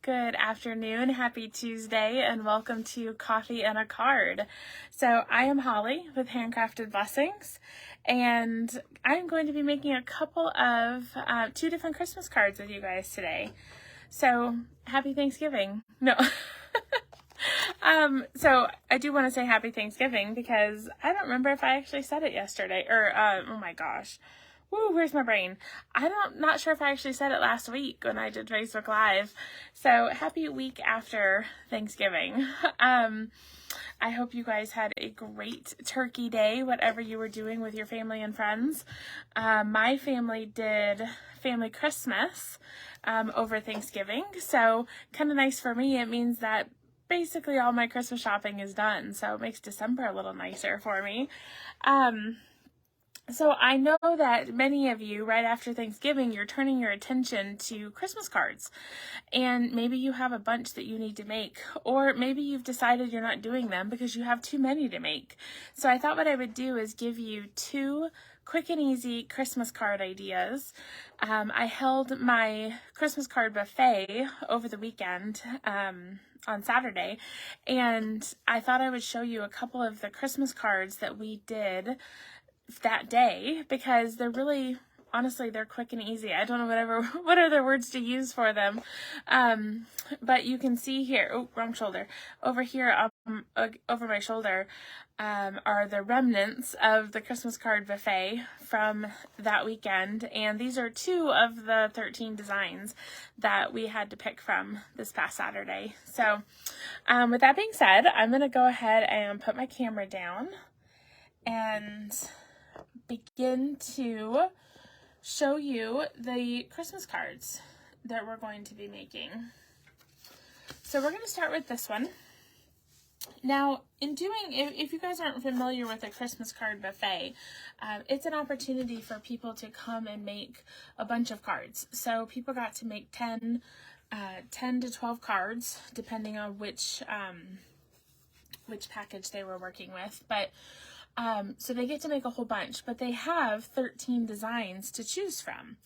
Good afternoon, happy Tuesday, and welcome to Coffee and a Card. So I am Holly with Handcrafted Blessings, and I'm going to be making a couple of two different Christmas cards with you guys today. So happy Thanksgiving. No. So I do want to say happy Thanksgiving because I don't remember if I actually said it yesterday, or oh my gosh. Woo, where's my brain? Not sure if I actually said it last week when I did Facebook Live. So happy week after Thanksgiving. I hope you guys had a great turkey day, whatever you were doing with your family and friends. My family did family Christmas over Thanksgiving. So kind of nice for me. It means that basically all my Christmas shopping is done. So it makes December a little nicer for me. So I know that many of you, right after Thanksgiving, you're turning your attention to Christmas cards, and maybe you have a bunch that you need to make, or maybe you've decided you're not doing them because you have too many to make. So I thought what I would do is give you two quick and easy Christmas card ideas. I held my Christmas card buffet over the weekend, on Saturday, and I thought I would show you a couple of the Christmas cards that we did that day, because they're really, honestly, they're quick and easy. I don't know what other words to use for them. But you can see here, oh, wrong shoulder, over here, over my shoulder, are the remnants of the Christmas card buffet from that weekend. And these are two of the 13 designs that we had to pick from this past Saturday. So, with that being said, I'm going to go ahead and put my camera down and begin to show you the Christmas cards that we're going to be making. So we're going to start with this one. Now, if you guys aren't familiar with a Christmas card buffet, it's an opportunity for people to come and make a bunch of cards. So people got to make 10 to 12 cards, depending on which package they were working with. But so they get to make a whole bunch, but they have 13 designs to choose from.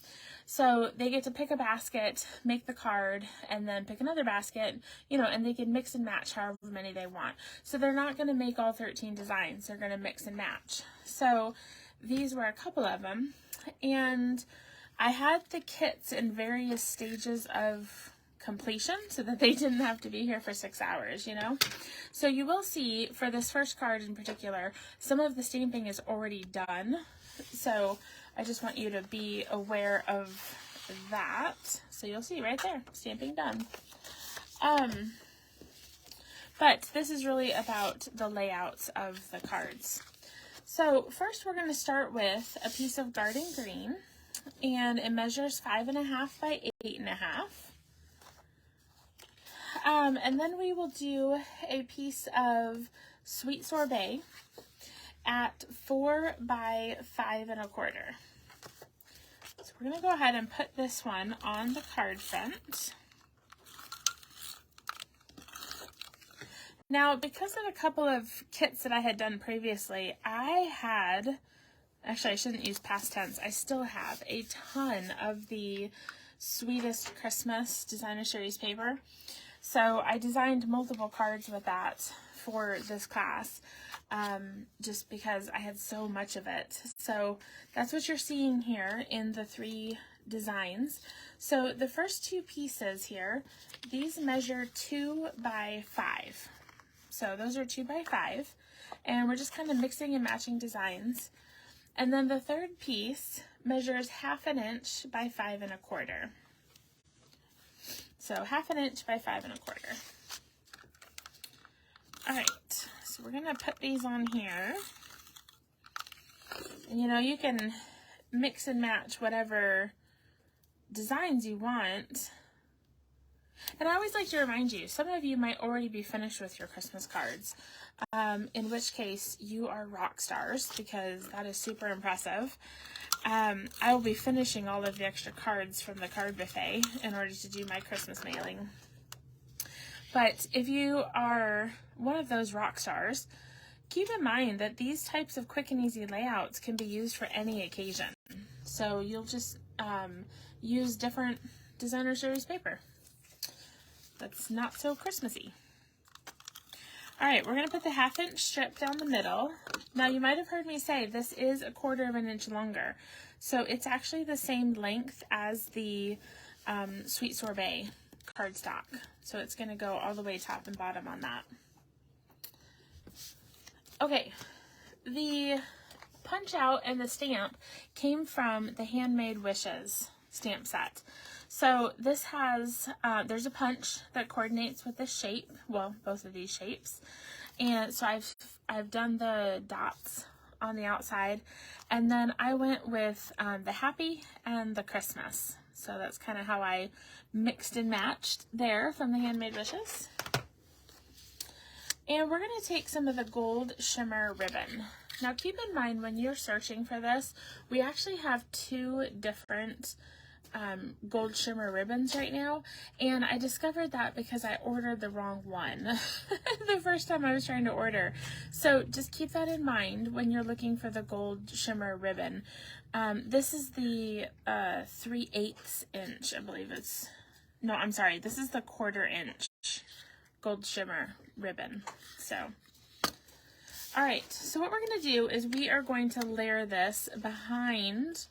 So they get to pick a basket, make the card, and then pick another basket, and they can mix and match however many they want. So they're not going to make all 13 designs. They're going to mix and match. So these were a couple of them. And I had the kits in various stages of completion so that they didn't have to be here for 6 hours, So you will see for this first card in particular, some of the stamping is already done. So I just want you to be aware of that. So you'll see right there, stamping done. But this is really about the layouts of the cards. So first we're going to start with a piece of garden green, and it measures 5.5 by 8.5. And then we will do a piece of sweet sorbet at 4 by 5.25. So we're going to go ahead and put this one on the card front. Now, because of a couple of kits that I had done previously, actually I shouldn't use past tense, I still have a ton of the Sweetest Christmas designer series paper. So I designed multiple cards with that for this class, just because I had so much of it. So that's what you're seeing here in the 3 designs. So the first 2 pieces here, these measure 2 by 5. So those are 2 by 5, and we're just kind of mixing and matching designs. And then the third piece measures 1/2 inch by 5.25. So 1/2 inch by 5.25. All right, so we're gonna put these on here. And you can mix and match whatever designs you want. And I always like to remind you, some of you might already be finished with your Christmas cards, in which case you are rock stars, because that is super impressive. I will be finishing all of the extra cards from the card buffet in order to do my Christmas mailing. But if you are one of those rock stars, keep in mind that these types of quick and easy layouts can be used for any occasion. So you'll just use different designer series paper. that's not so Christmassy. All right, we're gonna put the 1/2 inch strip down the middle. Now you might have heard me say this is 1/4 of an inch longer. So it's actually the same length as the Sweet Sorbet cardstock. So it's gonna go all the way top and bottom on that. Okay, the punch out and the stamp came from the Handmade Wishes stamp set. So this has, there's a punch that coordinates with this shape, well, both of these shapes. And so I've done the dots on the outside, and then I went with the happy and the Christmas. So that's kind of how I mixed and matched there from the Handmade Wishes. And we're going to take some of the gold shimmer ribbon. Now keep in mind when you're searching for this, we actually have 2 different gold shimmer ribbons right now, and I discovered that because I ordered the wrong one the first time I was trying to order. So just keep that in mind when you're looking for the gold shimmer ribbon. This is the 3/8 inch, I believe it's, no, I'm sorry, this is the 1/4 inch gold shimmer ribbon. So all right, so what we're going to do is we are going to layer this behind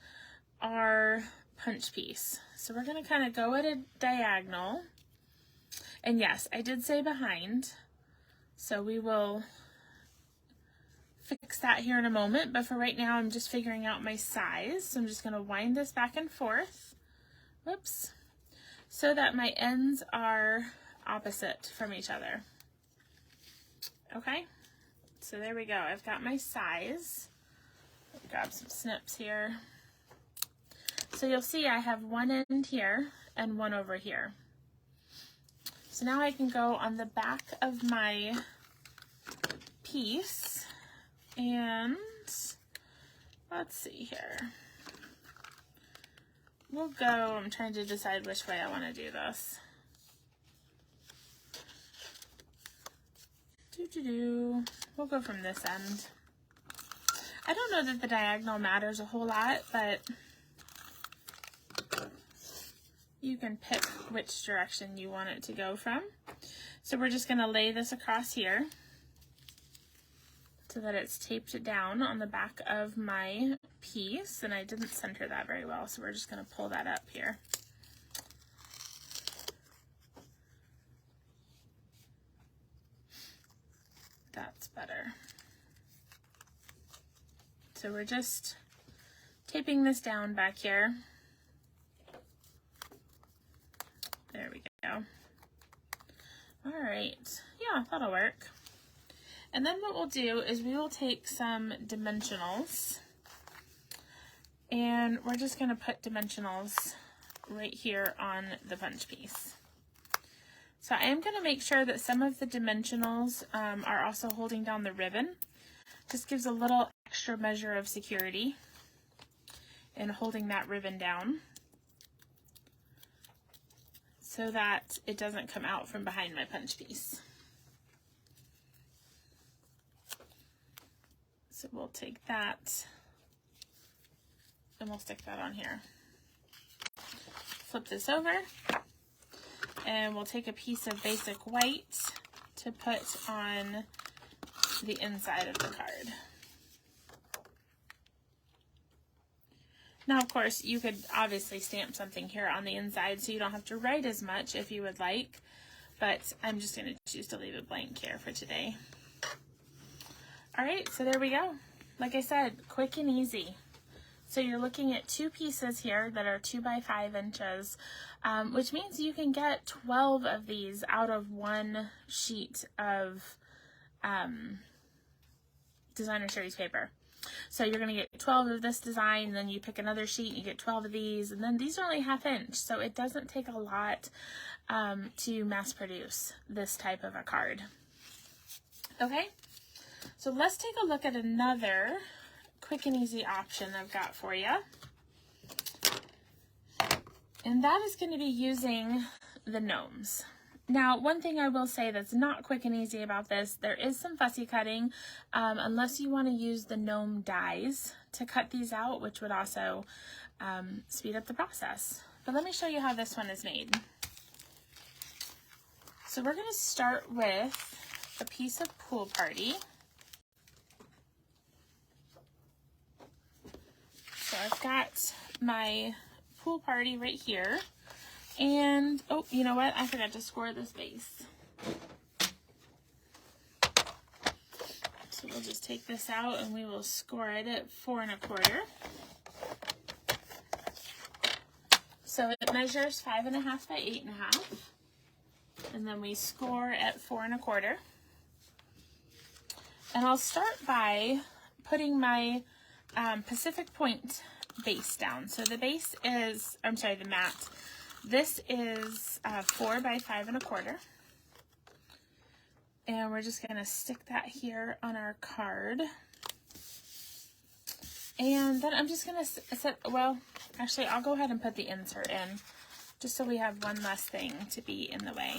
our punch piece. So we're going to kind of go at a diagonal, and yes, I did say behind, so we will fix that here in a moment, but for right now I'm just figuring out my size. So I'm just going to wind this back and forth, whoops, so that my ends are opposite from each other. Okay, so there we go. I've got my size. Let me grab some snips here. So you'll see I have one end here and one over here. So now I can go on the back of my piece, and let's see here. We'll go, I'm trying to decide which way I want to do this. We'll go from this end. I don't know that the diagonal matters a whole lot, but you can pick which direction you want it to go from. So we're just going to lay this across here so that it's taped down on the back of my piece, and I didn't center that very well, so we're just going to pull that up here. That's better. So we're just taping this down back here. There we go. All right, yeah, that'll work. And then what we'll do is we will take some dimensionals, and we're just going to put dimensionals right here on the punch piece. So I am going to make sure that some of the dimensionals are also holding down the ribbon. Just gives a little extra measure of security in holding that ribbon down, so that it doesn't come out from behind my punch piece. So we'll take that and we'll stick that on here. Flip this over, and we'll take a piece of basic white to put on the inside of the card. Now, of course, you could obviously stamp something here on the inside so you don't have to write as much if you would like, but I'm just going to choose to leave it blank here for today. All right, so there we go. Like I said, quick and easy. So you're looking at 2 pieces here that are 2 by 5 inches, which means you can get 12 of these out of one sheet of designer series paper. So you're going to get 12 of this design, then you pick another sheet, you get 12 of these, and then these are only 1/2 inch, so it doesn't take a lot to mass produce this type of a card. Okay, so let's take a look at another quick and easy option I've got for you. And that is going to be using the gnomes. Now, one thing I will say that's not quick and easy about this, there is some fussy cutting, unless you want to use the gnome dies to cut these out, which would also speed up the process. But let me show you how this one is made. So we're going to start with a piece of Pool Party. So I've got my Pool Party right here. And, oh, you know what? I forgot to score this base. So we'll just take this out and we will score it at 4 1/4. So it measures 5 1/2 by 8 1/2. And then we score at 4 1/4. And I'll start by putting my Pacific Point base down. So the base is, I'm sorry, the mat. This is 4 by 5 1/4. And we're just going to stick that here on our card. And then I'm just going to set, well, actually, I'll go ahead and put the insert in, just so we have one less thing to be in the way.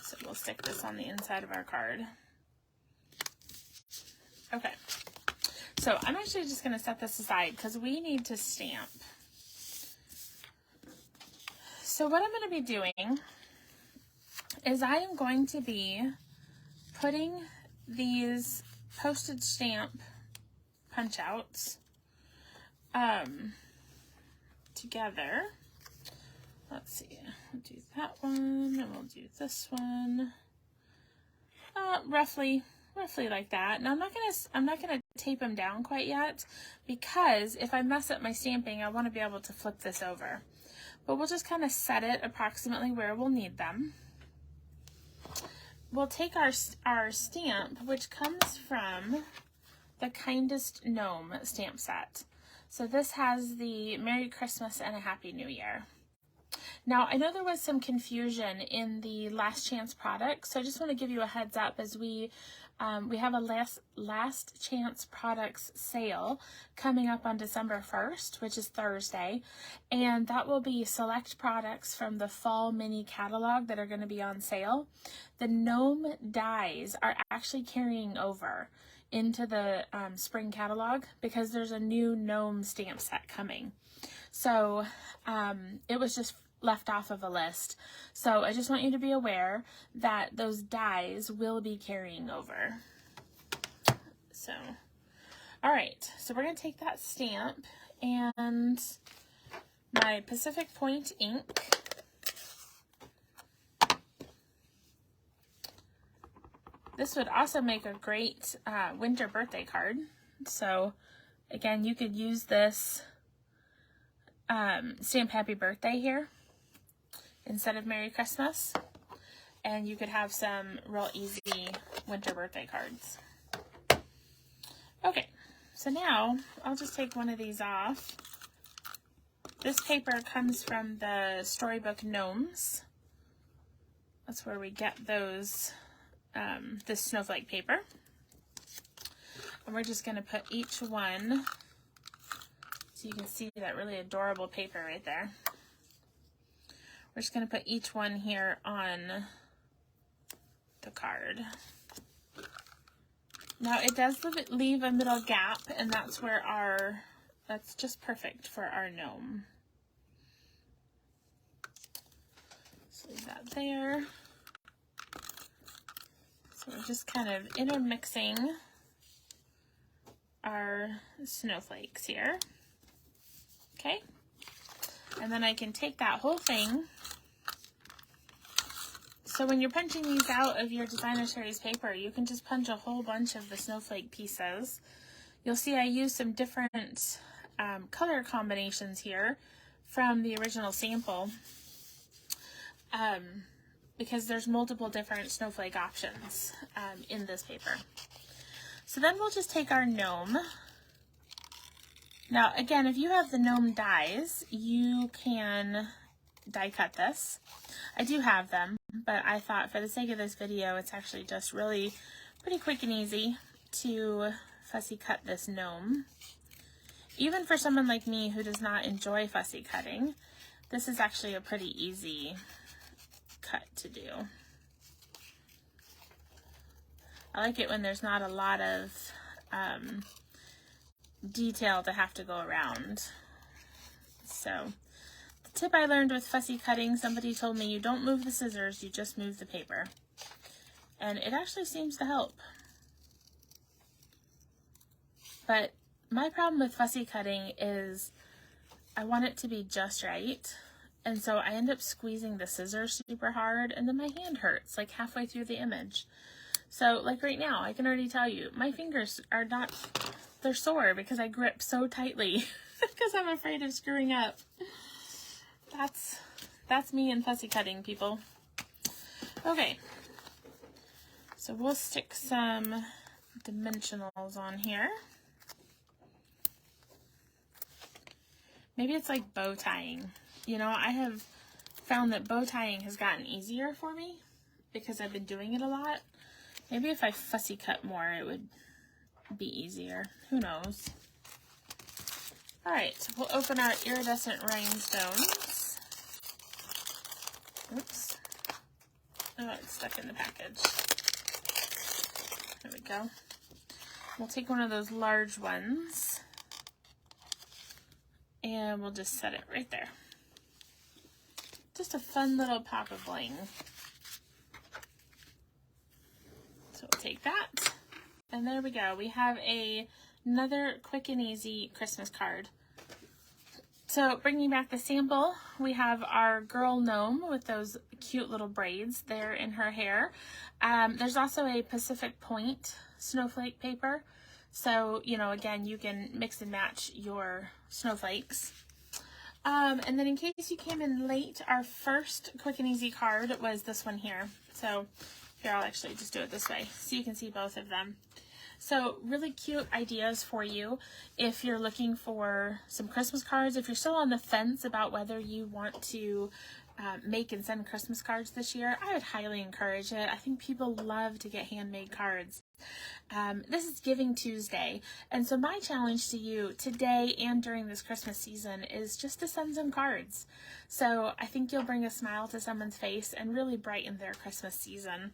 So we'll stick this on the inside of our card. Okay. So I'm actually just going to set this aside because we need to stamp. So what I'm going to be doing is I am going to be putting these postage stamp punch outs together. Let's see, we'll do that one and we'll do this one. Roughly like that. Now I'm not gonna tape them down quite yet, because if I mess up my stamping, I want to be able to flip this over. But we'll just kind of set it approximately where we'll need them. We'll take our stamp, which comes from the Kindest Gnome stamp set. So this has the Merry Christmas and a Happy New Year. Now, I know there was some confusion in the Last Chance products, so I just want to give you a heads up as we have a last chance products sale coming up on December 1st, which is Thursday, and that will be select products from the fall mini catalog that are going to be on sale. The gnome dies are actually carrying over into the spring catalog because there's a new gnome stamp set coming. So it was just left off of a list. So I just want you to be aware that those dies will be carrying over. So, all right, so we're going to take that stamp and my Pacific Point ink. This would also make a great winter birthday card. So again, you could use this stamp Happy Birthday here instead of Merry Christmas, and you could have some real easy winter birthday cards. Okay, so now I'll just take one of these off. This paper comes from the Storybook Gnomes. That's where we get those, this snowflake paper. And we're just going to put each one, so you can see that really adorable paper right there. We're just going to put each one here on the card. Now it does leave a middle gap, and that's where that's just perfect for our gnome. So leave that there. So we're just kind of intermixing our snowflakes here. Okay. And then I can take that whole thing. So when you're punching these out of your Designer Series paper, you can just punch a whole bunch of the snowflake pieces. You'll see I use some different color combinations here from the original sample because there's multiple different snowflake options in this paper. So then we'll just take our gnome. Now again, if you have the gnome dies, you can die cut this. I do have them, but I thought for the sake of this video, it's actually just really pretty quick and easy to fussy cut this gnome. Even for someone like me who does not enjoy fussy cutting, this is actually a pretty easy cut to do. I like it when there's not a lot of detail to have to go around. So tip I learned with fussy cutting, somebody told me you don't move the scissors, you just move the paper. And it actually seems to help. But my problem with fussy cutting is I want it to be just right. And so I end up squeezing the scissors super hard, and then my hand hurts like halfway through the image. So like right now, I can already tell you, my fingers are not, they're sore because I grip so tightly because I'm afraid of screwing up. That's me and fussy cutting, people. Okay, so we'll stick some dimensionals on here. Maybe it's like bow tying. You know, I have found that bow tying has gotten easier for me because I've been doing it a lot. Maybe if I fussy cut more, it would be easier. Who knows? All right, so we'll open our iridescent rhinestones. Oops. Oh, it's stuck in the package. There we go. We'll take one of those large ones and we'll just set it right there. Just a fun little pop of bling. So we'll take that, and there we go. We have another quick and easy Christmas card. So bringing back the sample, we have our girl gnome with those cute little braids there in her hair. There's also a Pacific Point snowflake paper. So, you know, again, you can mix and match your snowflakes. And then in case you came in late, our first quick and easy card was this one here. So here, I'll actually just do it this way so you can see both of them. So really cute ideas for you if you're looking for some Christmas cards. If you're still on the fence about whether you want to make and send Christmas cards this year, I would highly encourage it. I think people love to get handmade cards. This is Giving Tuesday, and so my challenge to you today and during this Christmas season is just to send some cards. So I think you'll bring a smile to someone's face and really brighten their Christmas season.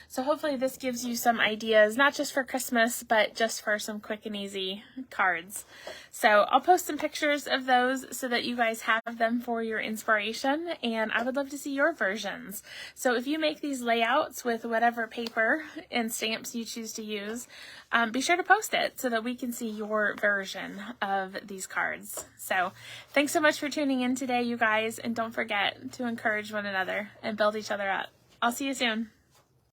So hopefully this gives you some ideas, not just for Christmas, but just for some quick and easy cards. So I'll post some pictures of those so that you guys have them for your inspiration, and I would love to see your versions. So if you make these layouts with whatever paper and stamps you choose to use, be sure to post it so that we can see your version of these cards. So thanks so much for tuning in today, you guys, and don't forget to encourage one another and build each other up. I'll see you soon.